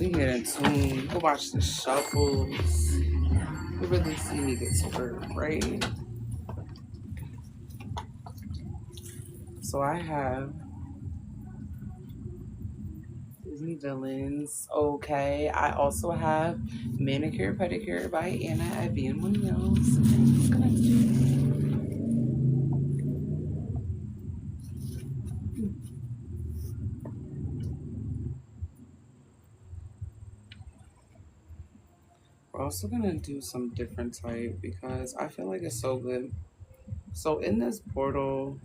We get in tune. Go watch the shuffles. You really see me get stirred, right? So I have Disney Villains. Okay. I also have Manicure Pedicure by Anna at Munoz. We're also gonna do some different type because I feel like it's so good. So in this portal,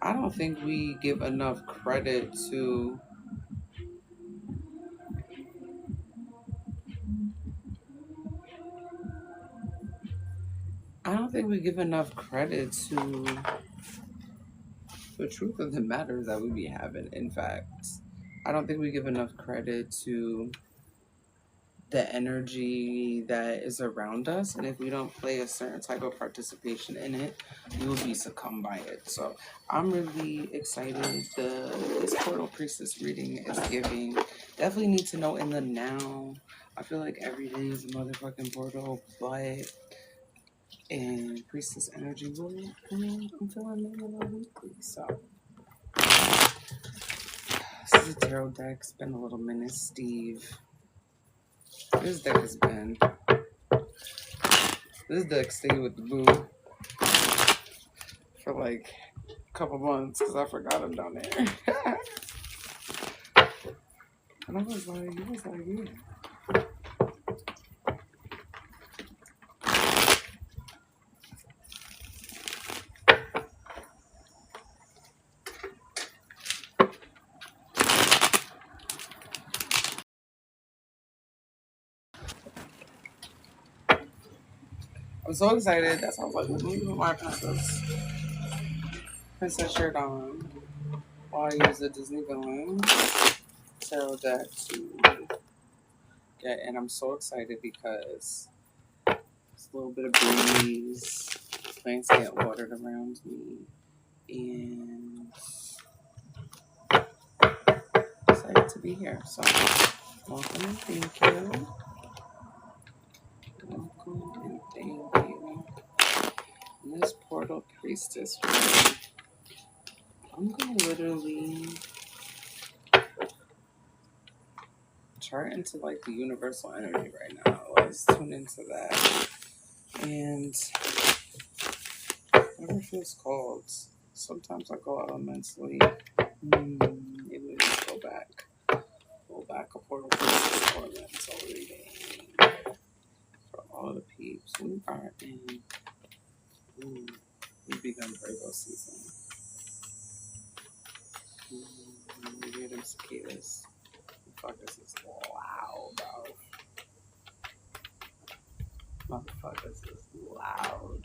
I don't think we give enough credit to I don't think we give enough credit to the truth of the matter that we be having. In fact, I don't think we give enough credit to the energy that is around us, and if we don't play a certain type of participation in it, we will be succumbed by it. So I'm really excited. This portal priestess reading is giving. Definitely need to know in the now. I feel like every day is a motherfucking portal, but and priestess energy will. I'm feeling it a little weekly. So this is a tarot deck. It's been a little minute, Steve. This deck has been. This deck stayed with the boo for like a couple months because I forgot him down there. And I was like, yeah. I'm so excited. That's why I was like, let me put my princess shirt on while I use the Disney Villain tarot deck to get. And I'm so excited because it's a little bit of breeze, plants get watered around me, and excited to be here. So, welcome and thank you. Welcome and thank you. And this portal priestess, I'm gonna literally chart into like the universal energy right now. Let's tune into that. And whatever feels called. Sometimes I go elementally. Maybe we just go back. Go back a portal priestess elemental reading. For all the peeps. We are in we begun Virgo season. We hear them cicadas. Motherfuckers is loud, bro. Motherfuckers is loud.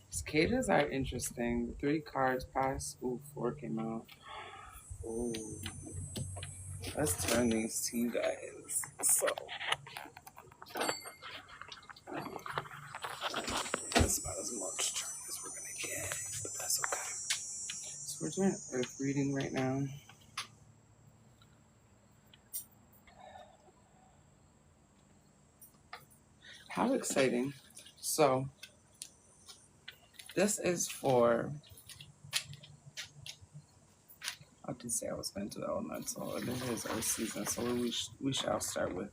Cicadas are interesting. 3 cards passed. Ooh, 4 came out. Ooh. Let's turn these to you guys. So, that's about as much turn as we're gonna get, but that's okay. So we're doing Earth reading right now. How exciting. So, this is for, I did say I was going to do elemental. This is Earth season, so we shall start with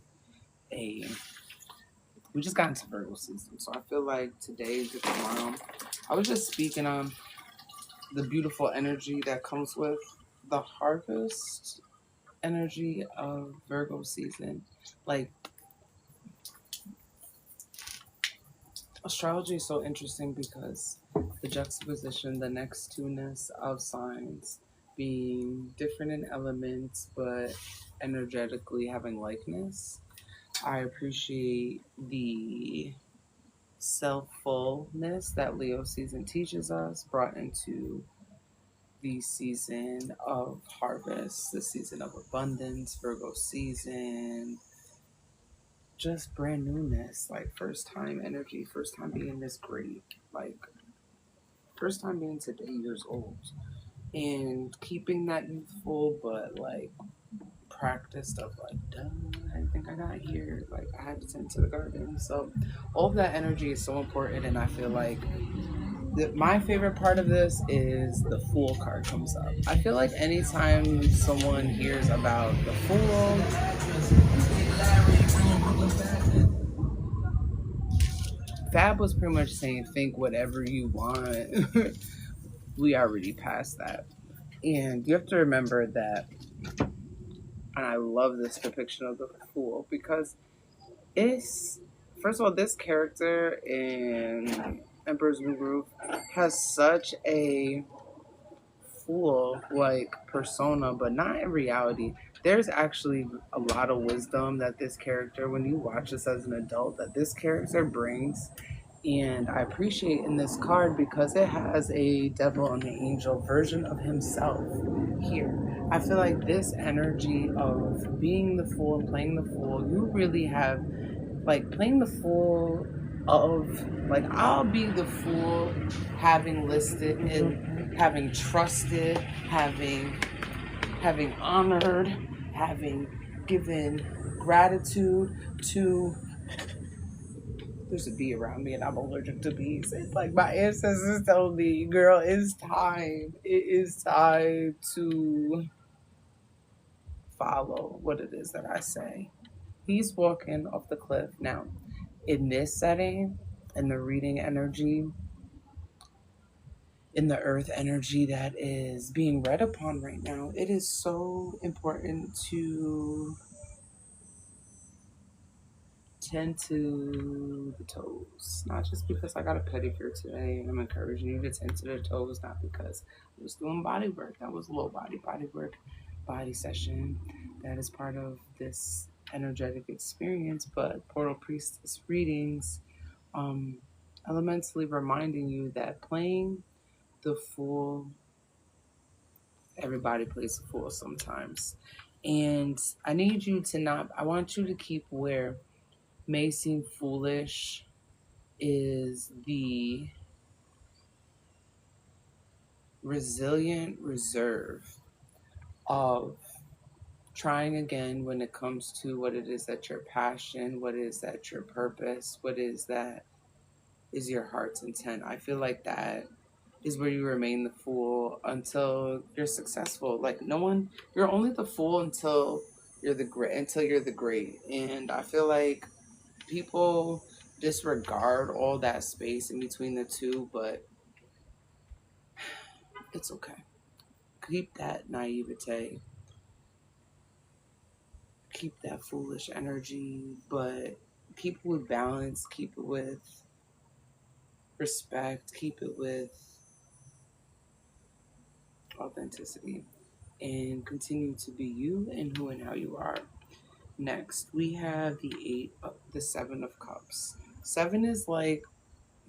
we just got into Virgo season, so I feel like today to tomorrow, I was just speaking on the beautiful energy that comes with the harvest energy of Virgo season. Like, astrology is so interesting because the juxtaposition, the next two-ness of signs being different in elements but energetically having likeness. I appreciate the self-fullness that Leo season teaches us, brought into the season of harvest, the season of abundance, Virgo season. just brand newness, like first time energy, first time being this great, like first time being today years old, and keeping that youthful, but like practiced of like, duh, I think I got here. Like I had to tend to the garden. So all of that energy is so important, and I feel like my favorite part of this is the Fool card comes up. I feel like anytime someone hears about the Fool, Fab was pretty much saying think whatever you want. We already passed that. And you have to remember that, and I love this depiction of the Fool because it's, first of all, this character in Emperor's New Groove has such a fool like persona, but not in reality. There's actually a lot of wisdom that this character, when you watch this as an adult, that this character brings. And I appreciate in this card because it has a devil and the angel version of himself here. I feel like this energy of being the fool and playing the fool, you really have like playing the fool of like I'll be the fool having listed and having trusted, having honored, having given gratitude to, there's a bee around me and I'm allergic to bees. It's like my ancestors told me, girl, it's time. It is time to follow what it is that I say. He's walking off the cliff. Now, in this setting, in the reading energy, in the earth energy that is being read upon right now, it is so important to tend to the toes. Not just because I got a pedicure today and I'm encouraging you to tend to the toes, not because I was doing body work. That was low body work, body session. That is part of this energetic experience, but Portal Priestess readings, um, elementally reminding you that playing the fool, everybody plays the fool sometimes. And I need you to not, I want you to keep where may seem foolish is the resilient reserve of trying again when it comes to what it is that your passion, what is that your purpose, what is that is your heart's intent. I feel like that is where you remain the fool until you're successful. Like no one, you're only the fool until you're the great. And I feel like people disregard all that space in between the two, but it's okay. Keep that naivete, keep that foolish energy, but keep it with balance, keep it with respect, keep it with authenticity, and continue to be you and who and how you are. Next, we have the Seven of Cups. Seven is like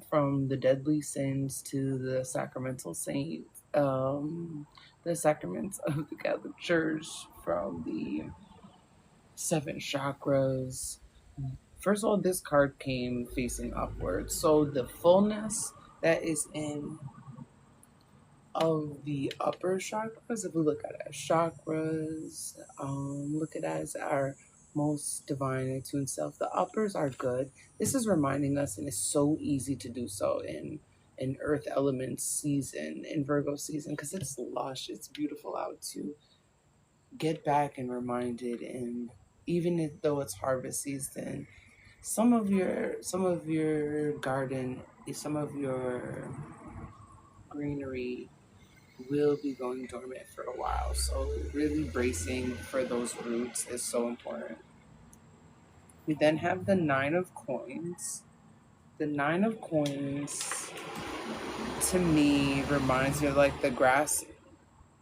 from the deadly sins to the sacramental saints, the sacraments of the Catholic Church, from the seven chakras. First of all, this card came facing upwards. So the fullness that is in of the upper chakras, if we look at it as chakras, look at it as our most divine attuned self. The uppers are good. This is reminding us, and it's so easy to do so in Earth Element season, in Virgo season, because it's lush, it's beautiful out, to get back and reminded. And even though it's harvest season, some of your garden, some of your greenery will be going dormant for a while. So really bracing for those roots is so important. We then have the Nine of Coins. The Nine of Coins to me reminds me of like the grass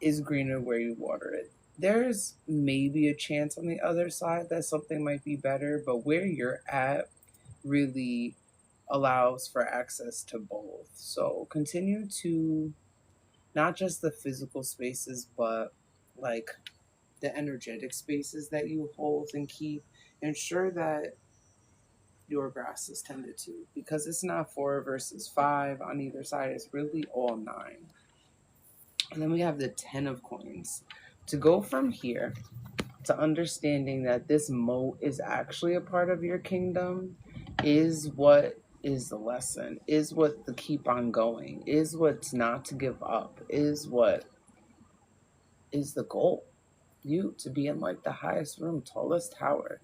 is greener where you water it. There's maybe a chance on the other side that something might be better, but where you're at really allows for access to both. So continue to not just the physical spaces, but like the energetic spaces that you hold and keep. Ensure that your grass is tended to, because it's not 4 versus 5 on either side. It's really all 9. And then we have the 10 of coins. To go from here to understanding that this moat is actually a part of your kingdom is what is the lesson, is what the keep on going, is what's not to give up, is what is the goal. You to be in like the highest room, tallest tower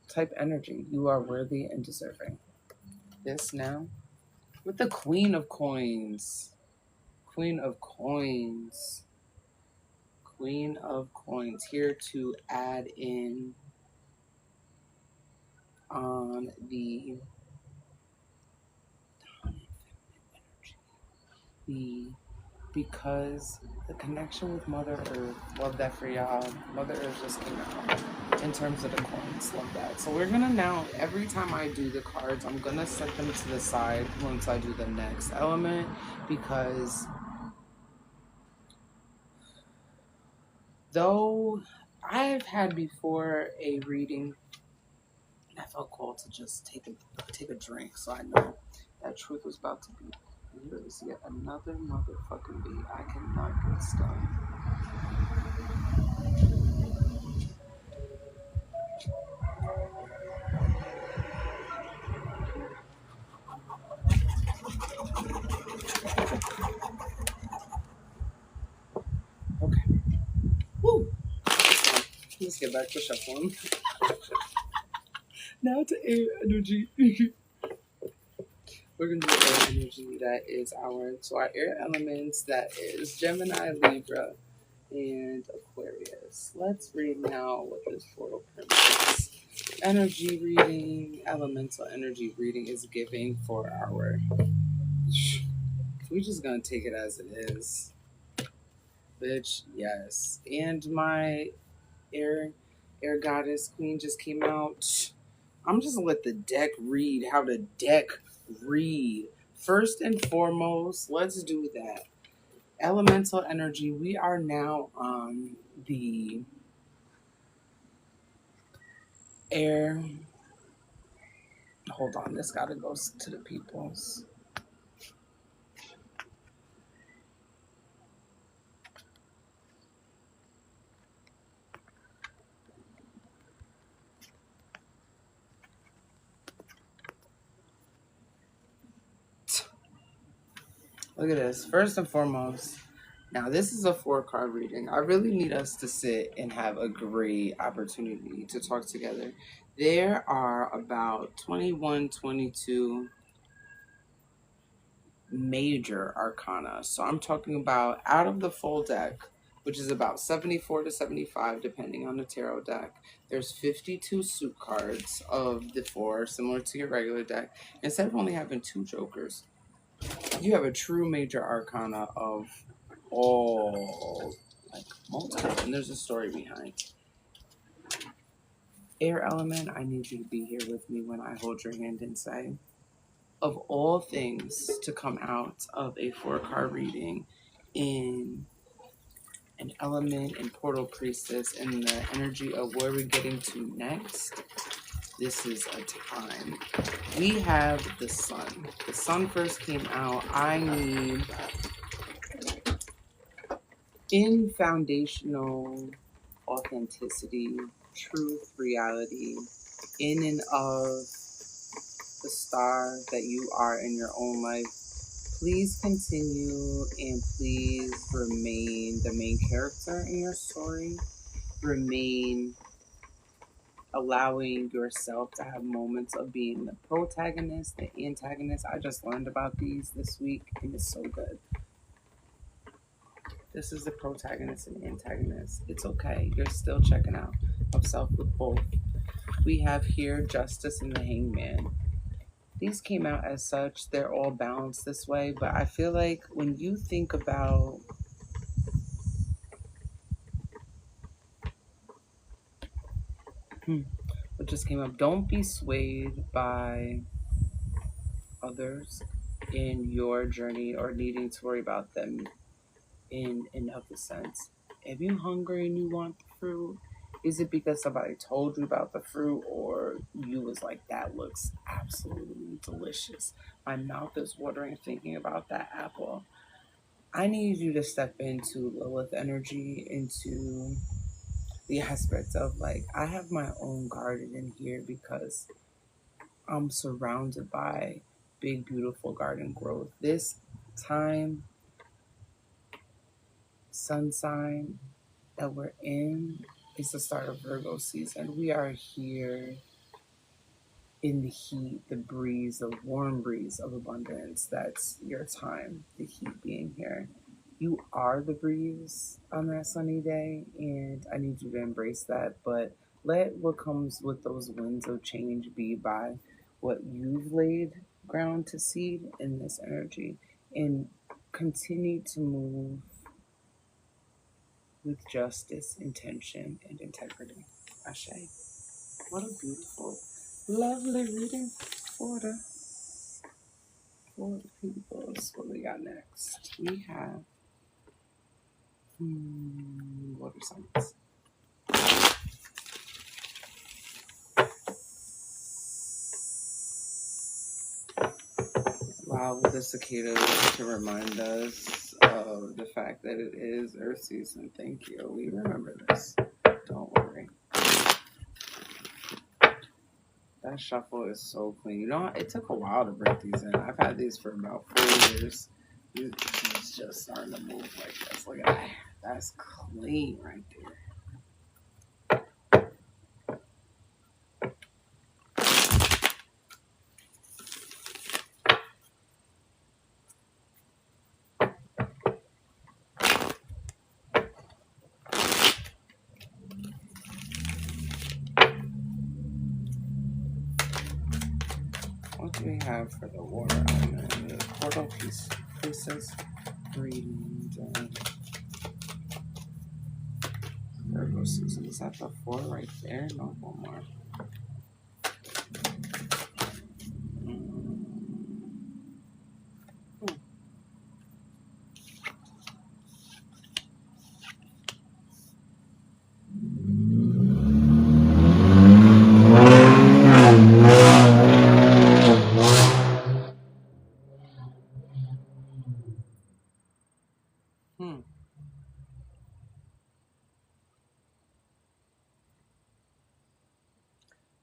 type energy. You are worthy and deserving. This now with the Queen of Coins. Queen of Coins. Queen of Coins here to add in on the because the connection with Mother Earth, love that for y'all. Mother Earth just came out in terms of the coins, love that. So we're gonna now, every time I do the cards, I'm gonna set them to the side once I do the next element, because though I've had before a reading, I felt called to just take a drink, so I know that truth was about to be. Here is yet another motherfucking beat. I cannot get stuck. Okay. Woo! Let's get back to shuffling. Now to air energy. We're going to do air energy. That is our air elements. That is Gemini, Libra, and Aquarius. Let's read now what this portal princess energy reading, elemental energy reading is giving for our. We're just going to take it as it is. Bitch, yes. And my air goddess queen just came out. I'm just gonna let the deck read how the deck read. First and foremost, let's do that. Elemental energy. We are now on the air. Hold on, this gotta go to the peoples. Look at this. First and foremost, now this is a 4-card reading. I really need us to sit and have a great opportunity to talk together. There are about 21, 22 major arcana. So I'm talking about out of the full deck, which is about 74 to 75 depending on the tarot deck. There's 52 suit cards of the 4, similar to your regular deck. Instead of only having 2 jokers, you have a true major arcana of all, like, multiple, and there's a story behind. Air element, I need you to be here with me when I hold your hand and say, of all things to come out of a 4-card reading in an element and portal priestess and the energy of where we're getting to next, this is a time. We have the sun. The sun first came out. I need in foundational authenticity, truth, reality, in and of the star that you are in your own life. Please continue and please remain the main character in your story. Remain allowing yourself to have moments of being the protagonist, the antagonist. I just learned about these this week and it's so good. This is the protagonist and antagonist. It's okay. You're still checking out of self with both. We have here Justice and the Hangman. These came out as such. They're all balanced this way. But I feel like when you think about what just came up, don't be swayed by others in your journey or needing to worry about them in of the sense. If you're hungry and you want the fruit, Is it because somebody told you about the fruit, or you was like, that looks absolutely delicious? My mouth is watering thinking about that apple. I need you to step into Lilith energy, into the aspect of like, I have my own garden in here because I'm surrounded by big, beautiful garden growth. This time, sun sign that we're in is the start of Virgo season. We are here in the heat, the breeze, the warm breeze of abundance. That's your time, the heat being here. You are the breeze on that sunny day, and I need you to embrace that. But let what comes with those winds of change be by what you've laid ground to seed in this energy, and continue to move with justice, intention, and integrity. Ashe. What a beautiful, lovely reading for the peoples. What we got next? We have water signs. Wow, the cicadas to remind us of the fact that it is Earth season. Thank you. We remember this. Don't worry. That shuffle is so clean. You know, it took a while to break these in. I've had these for about 4 years. It's just starting to move like this. Look at that. That's clean right there. What do we have for the water element? The portal piece, Priestess, reading, Virgo season. Is that the 4 right there? No, one more.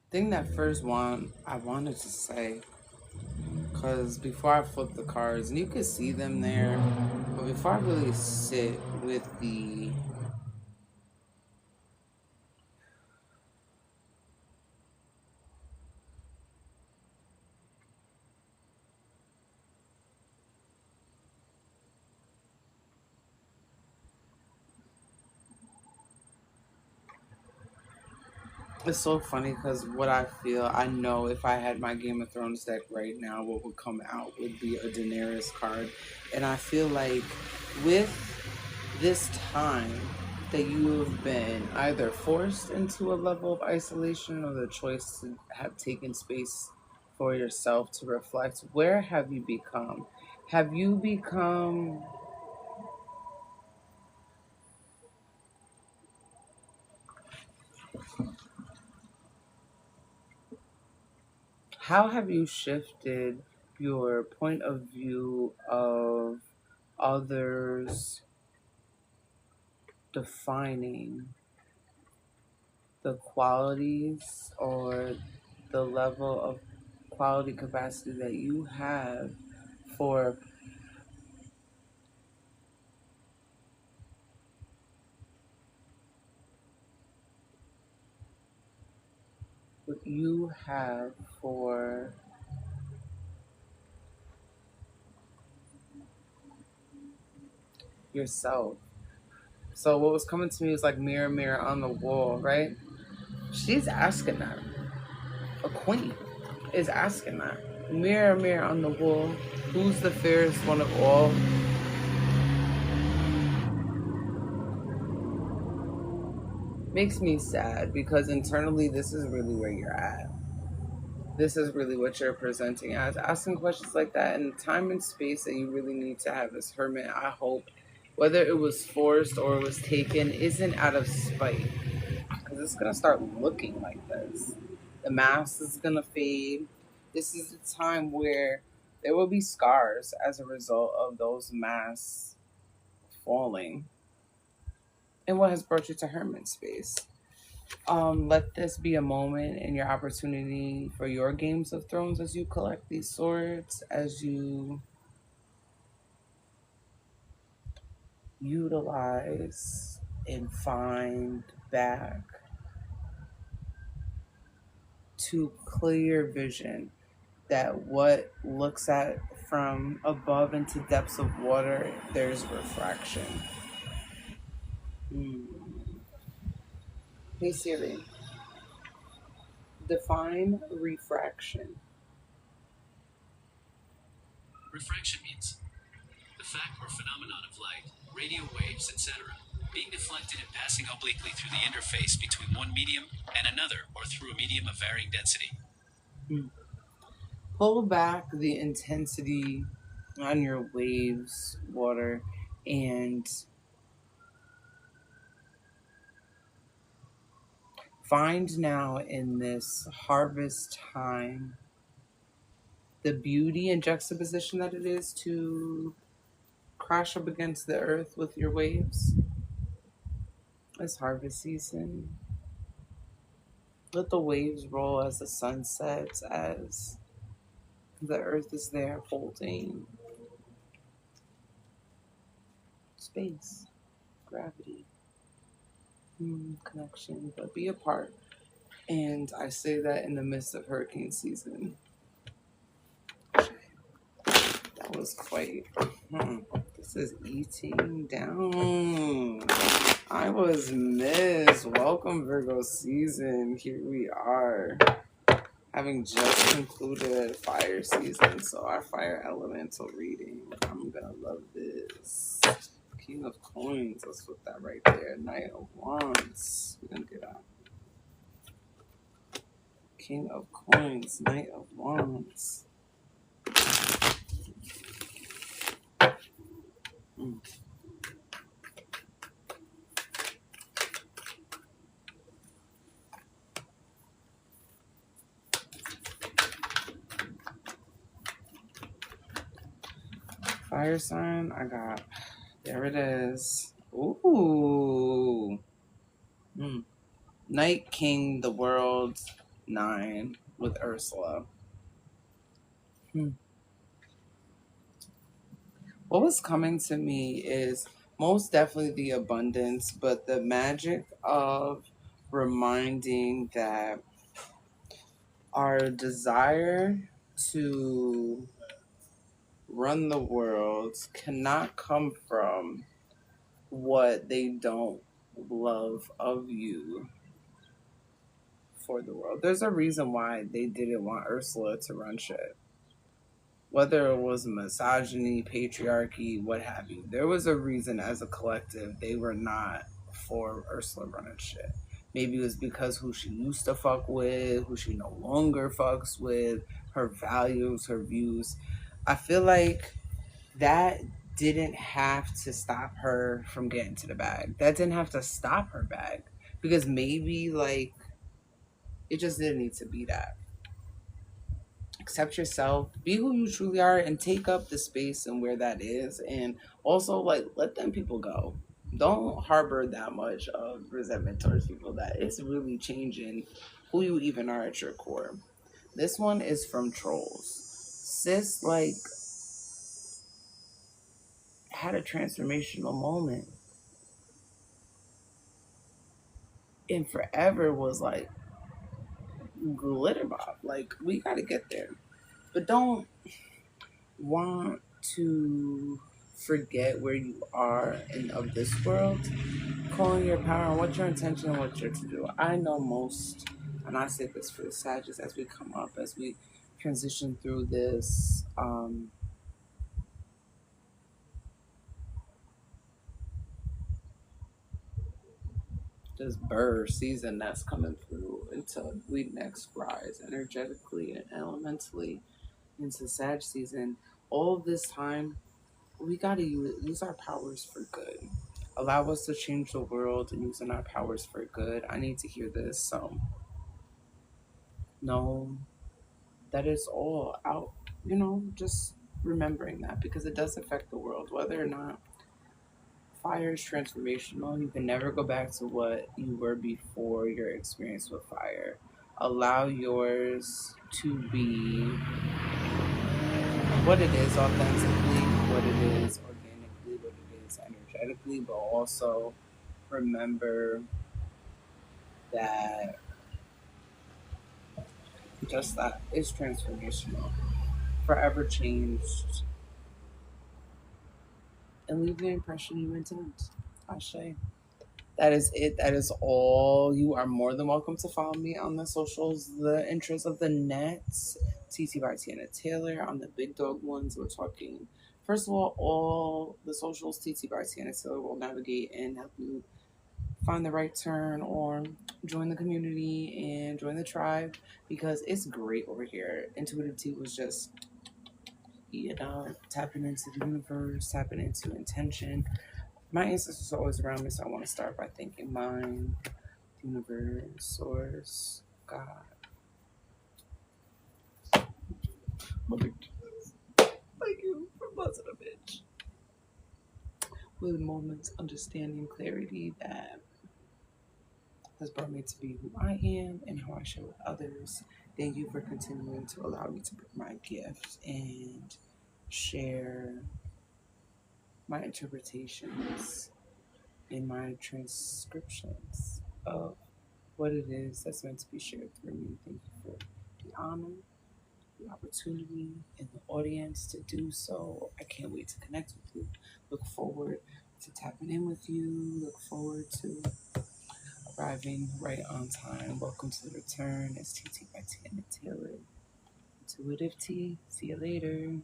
Thing that first one I wanted to say, because before I flip the cards, and you could see them there, but before I really sit with it's so funny because what I feel, I know if I had my Game of Thrones deck right now, what would come out would be a Daenerys card. And I feel like with this time that you have been either forced into a level of isolation or the choice to have taken space for yourself to reflect, where have you become? Have you become how have you shifted your point of view of others defining the qualities or the level of quality capacity that you have for what you have for yourself. So what was coming to me was like mirror, mirror on the wall, right? She's asking that. A queen is asking that. Mirror, mirror on the wall. Who's the fairest one of all? Makes me sad because internally this is really where you're at. This is really what you're presenting as. Asking questions like that in time and space that you really need to have as hermit, I hope, whether it was forced or it was taken, isn't out of spite. because it's going to start looking like this. The mask is going to fade. This is the time where there will be scars as a result of those masks falling. And what has brought you to Hermit space? Let this be a moment in your opportunity for your games of thrones as you collect these swords, as you utilize and find back to clear vision that what looks at from above into depths of water, there's refraction. Hey Siri, define refraction. Refraction means the fact or phenomenon of light, radio waves, etc., being deflected and passing obliquely through the interface between one medium and another, or through a medium of varying density. Pull back the intensity on your waves, water, and find now in this harvest time the beauty and juxtaposition that it is to crash up against the earth with your waves. It's harvest season. Let the waves roll as the sun sets, as the earth is there holding space, gravity, connection, but be a part. And I say that in the midst of hurricane season. That was quite. This is eating down. I was missed. Welcome, Virgo season. Here we are, having just concluded fire season. So, our fire elemental reading. I'm gonna love this. King of Coins. Let's put that right there. Knight of Wands. We're gonna do that. King of Coins. Knight of Wands. Fire sign. I got. There it is. Ooh. Night King, the World 9 with Ursula. What was coming to me is most definitely the abundance, but the magic of reminding that our desire to run the world cannot come from what they don't love of you for the world. There's a reason why they didn't want Ursula to run shit. Whether it was misogyny, patriarchy, what have you, there was a reason as a collective they were not for Ursula running shit. Maybe it was because who she used to fuck with, who she no longer fucks with, her values, her views. I feel like that didn't have to stop her from getting to the bag. That didn't have to stop her bag. Because maybe, like, it just didn't need to be that. Accept yourself, be who you truly are, and take up the space and where that is. And also, like, let them people go. Don't harbor that much of resentment towards people that it's really changing who you even are at your core. This one is from Trolls. Sis, like, had a transformational moment and forever was like glitter bob. Like, we gotta get there. But don't want to forget where you are in of this world, calling your power and what's your intention and what you're to do. I know most, and I say this for the Sagittarius as we come up, as we transition through this burr season that's coming through until we next rise energetically and elementally into Sag season. All of this time, we got to use our powers for good. Allow us to change the world and using our powers for good. I need to hear this. So, no, that is all out, just remembering that because it does affect the world, whether or not fire is transformational. You can never go back to what you were before your experience with fire. Allow yours to be what it is authentically, what it is organically, what it is energetically, but also remember that just that is transformational, forever changed, and leave the impression you intend. Ashe. That is it. That is all. You are more than welcome to follow me on the socials, the interests of the nets. TT by Tiana Taylor on the big dog ones. We're talking, first of all the socials. TT by Tiana Taylor will navigate and help you find the right turn or join the community and join the tribe because it's great over here. Intuitive Tea was just, tapping into the universe, tapping into intention. My ancestors are always around me, so I want to start by thanking mine, universe, source, God. Mother, thank you for buzzing a bitch. With moments, understanding, clarity that has brought me to be who I am and how I share with others. Thank you for continuing to allow me to bring my gift and share my interpretations and my transcriptions of what it is that's meant to be shared through me. Thank you for the honor, the opportunity, and the audience to do so. I can't wait to connect with you. Look forward to tapping in with you. Look forward to arriving right on time. Welcome to the return. It's TT by Tiana Taylor. Intuitive Tea. See you later.